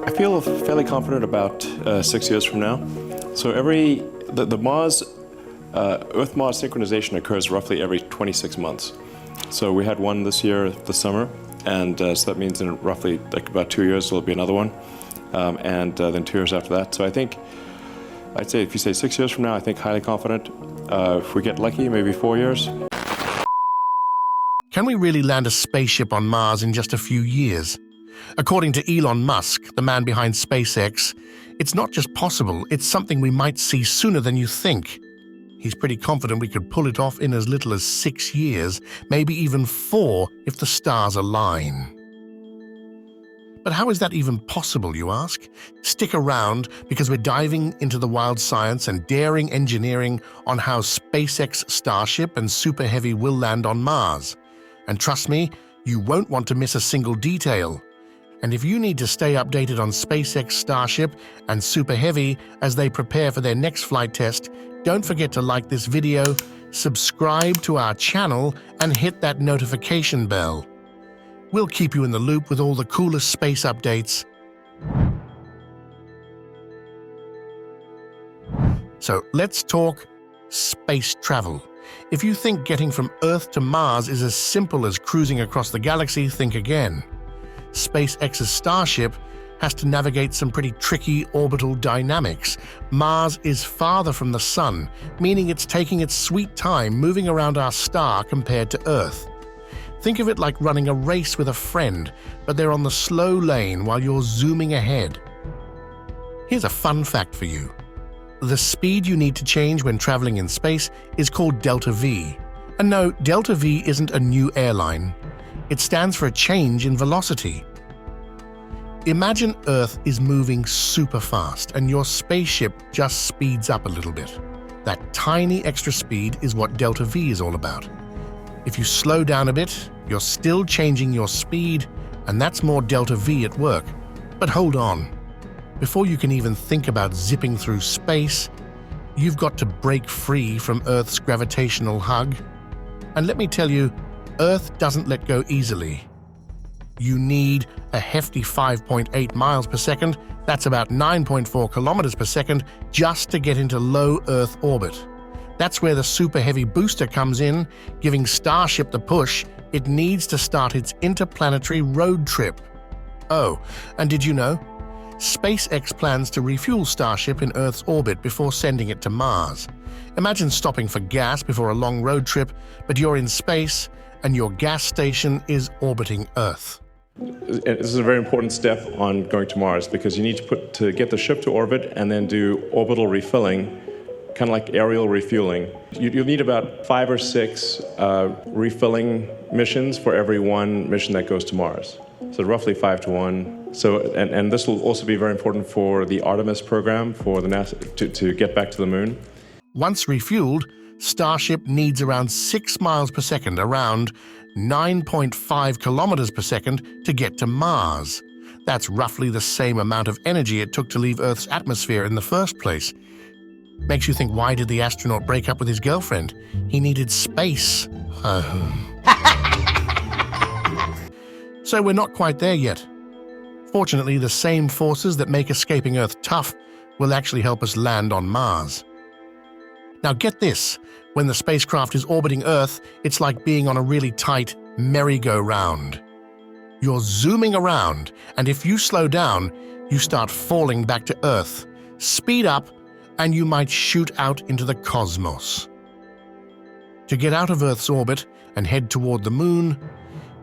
I feel fairly confident about 6 years from now. So the Mars, Earth-Mars synchronization occurs roughly every 26 months. So we had one this year, this summer, and so that means in roughly like about 2 years there'll be another one, and then 2 years after that. So I think, I'd say if you say 6 years from now, I think highly confident. If we get lucky, maybe 4 years. Can we really land a spaceship on Mars in just a few years? According to Elon Musk, the man behind SpaceX, it's not just possible, it's something we might see sooner than you think. He's pretty confident we could pull it off in as little as 6 years, maybe even 4 if the stars align. But how is that even possible, you ask? Stick around, because we're diving into the wild science and daring engineering on how SpaceX Starship and Superheavy will land on Mars. And trust me, you won't want to miss a single detail. And if you need to stay updated on SpaceX Starship and Superheavy as they prepare for their next flight test, don't forget to like this video, subscribe to our channel, and hit that notification bell. We'll keep you in the loop with all the coolest space updates. So let's talk space travel. If you think getting from Earth to Mars is as simple as cruising across the galaxy, think again. SpaceX's Starship has to navigate some pretty tricky orbital dynamics. Mars is farther from the Sun, meaning it's taking its sweet time moving around our star compared to Earth. Think of it like running a race with a friend, but they're on the slow lane while you're zooming ahead. Here's a fun fact for you. The speed you need to change when traveling in space is called delta V. And no, delta V isn't a new airline. It stands for a change in velocity. Imagine Earth is moving super fast and your spaceship just speeds up a little bit. That tiny extra speed is what delta V is all about. If you slow down a bit, you're still changing your speed, and that's more delta V at work. But hold on. Before you can even think about zipping through space, you've got to break free from Earth's gravitational hug. And let me tell you, Earth doesn't let go easily. You need a hefty 5.8 miles per second, that's about 9.4 kilometers per second, just to get into low Earth orbit. That's where the Superheavy booster comes in, giving Starship the push it needs to start its interplanetary road trip. Oh, and did you know? SpaceX plans to refuel Starship in Earth's orbit before sending it to Mars. Imagine stopping for gas before a long road trip, but you're in space and your gas station is orbiting Earth. This is a very important step on going to Mars, because you need to get the ship to orbit and then do orbital refilling, kind of like aerial refueling. You'll need about 5 or 6 refilling missions for every one mission that goes to Mars. So roughly 5 to 1. So, and this will also be very important for the Artemis program for the NASA to get back to the moon. Once refueled, Starship needs around 6 miles per second, around 9.5 kilometers per second to get to Mars. That's roughly the same amount of energy it took to leave Earth's atmosphere in the first place. Makes you think, why did the astronaut break up with his girlfriend? He needed space. So we're not quite there yet. Fortunately, the same forces that make escaping Earth tough will actually help us land on Mars. Now get this, when the spacecraft is orbiting Earth, it's like being on a really tight merry-go-round. You're zooming around, and if you slow down, you start falling back to Earth. Speed up, and you might shoot out into the cosmos. To get out of Earth's orbit and head toward the moon,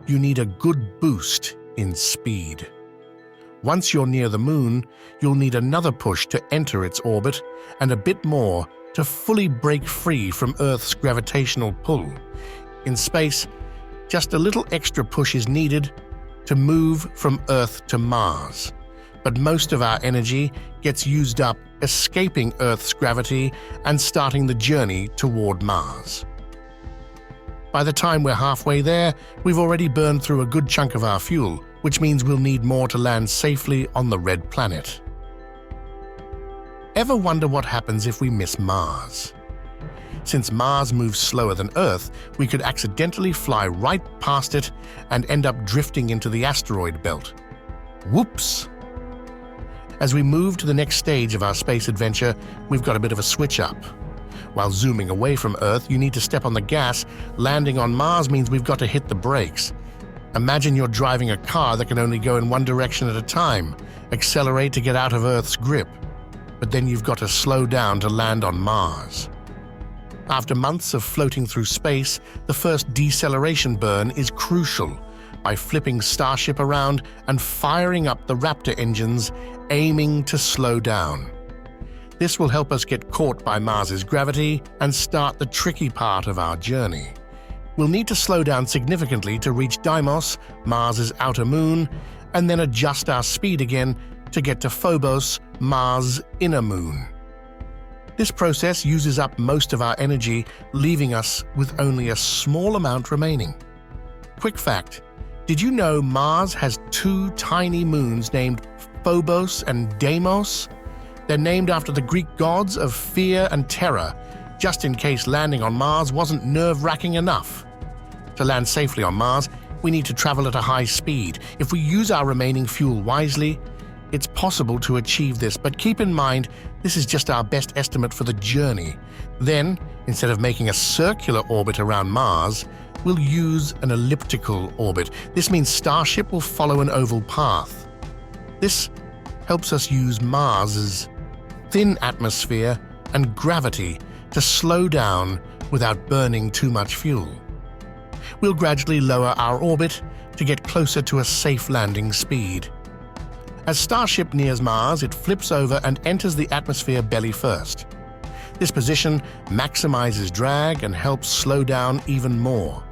you need a good boost in speed. Once you're near the moon, you'll need another push to enter its orbit and a bit more to fully break free from Earth's gravitational pull. In space, just a little extra push is needed to move from Earth to Mars. But most of our energy gets used up escaping Earth's gravity and starting the journey toward Mars. By the time we're halfway there, we've already burned through a good chunk of our fuel, which means we'll need more to land safely on the red planet. Ever wonder what happens if we miss Mars? Since Mars moves slower than Earth, we could accidentally fly right past it and end up drifting into the asteroid belt. Whoops! As we move to the next stage of our space adventure, we've got a bit of a switch up. While zooming away from Earth, you need to step on the gas. Landing on Mars means we've got to hit the brakes. Imagine you're driving a car that can only go in one direction at a time. Accelerate to get out of Earth's grip. But then you've got to slow down to land on Mars. After months of floating through space, the first deceleration burn is crucial. By flipping Starship around and firing up the Raptor engines, aiming to slow down. This will help us get caught by Mars's gravity and start the tricky part of our journey. We'll need to slow down significantly to reach Deimos, Mars's outer moon, and then adjust our speed again to get to Phobos, Mars' inner moon. This process uses up most of our energy, leaving us with only a small amount remaining. Quick fact, did you know Mars has 2 tiny moons named Phobos and Deimos? They're named after the Greek gods of fear and terror, just in case landing on Mars wasn't nerve-wracking enough. To land safely on Mars, we need to travel at a high speed. If we use our remaining fuel wisely, it's possible to achieve this, but keep in mind, this is just our best estimate for the journey. Then, instead of making a circular orbit around Mars, we'll use an elliptical orbit. This means Starship will follow an oval path. This helps us use Mars's thin atmosphere and gravity to slow down without burning too much fuel. We'll gradually lower our orbit to get closer to a safe landing speed. As Starship nears Mars, it flips over and enters the atmosphere belly first. This position maximizes drag and helps slow down even more.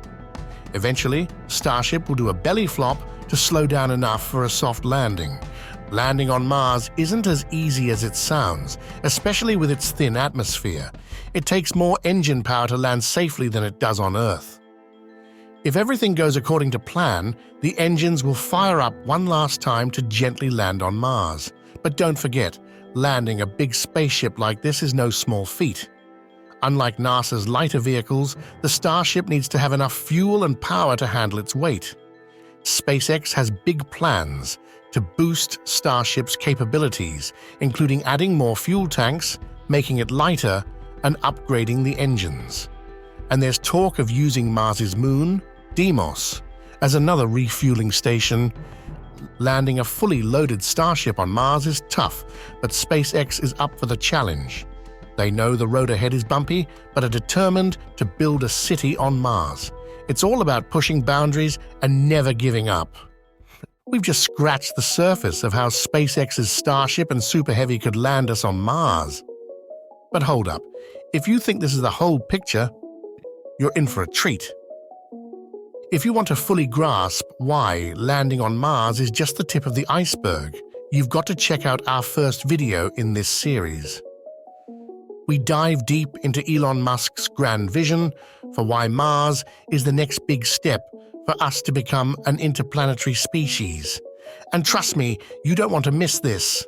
Eventually, Starship will do a belly flop to slow down enough for a soft landing. Landing on Mars isn't as easy as it sounds, especially with its thin atmosphere. It takes more engine power to land safely than it does on Earth. If everything goes according to plan, the engines will fire up one last time to gently land on Mars. But don't forget, landing a big spaceship like this is no small feat. Unlike NASA's lighter vehicles, the Starship needs to have enough fuel and power to handle its weight. SpaceX has big plans to boost Starship's capabilities, including adding more fuel tanks, making it lighter, and upgrading the engines. And there's talk of using Mars's moon, Deimos, as another refueling station. Landing a fully loaded Starship on Mars is tough, but SpaceX is up for the challenge. They know the road ahead is bumpy, but are determined to build a city on Mars. It's all about pushing boundaries and never giving up. We've just scratched the surface of how SpaceX's Starship and Superheavy could land us on Mars. But hold up, if you think this is the whole picture, you're in for a treat. If you want to fully grasp why landing on Mars is just the tip of the iceberg, you've got to check out our first video in this series. We dive deep into Elon Musk's grand vision for why Mars is the next big step for us to become an interplanetary species. And trust me, you don't want to miss this.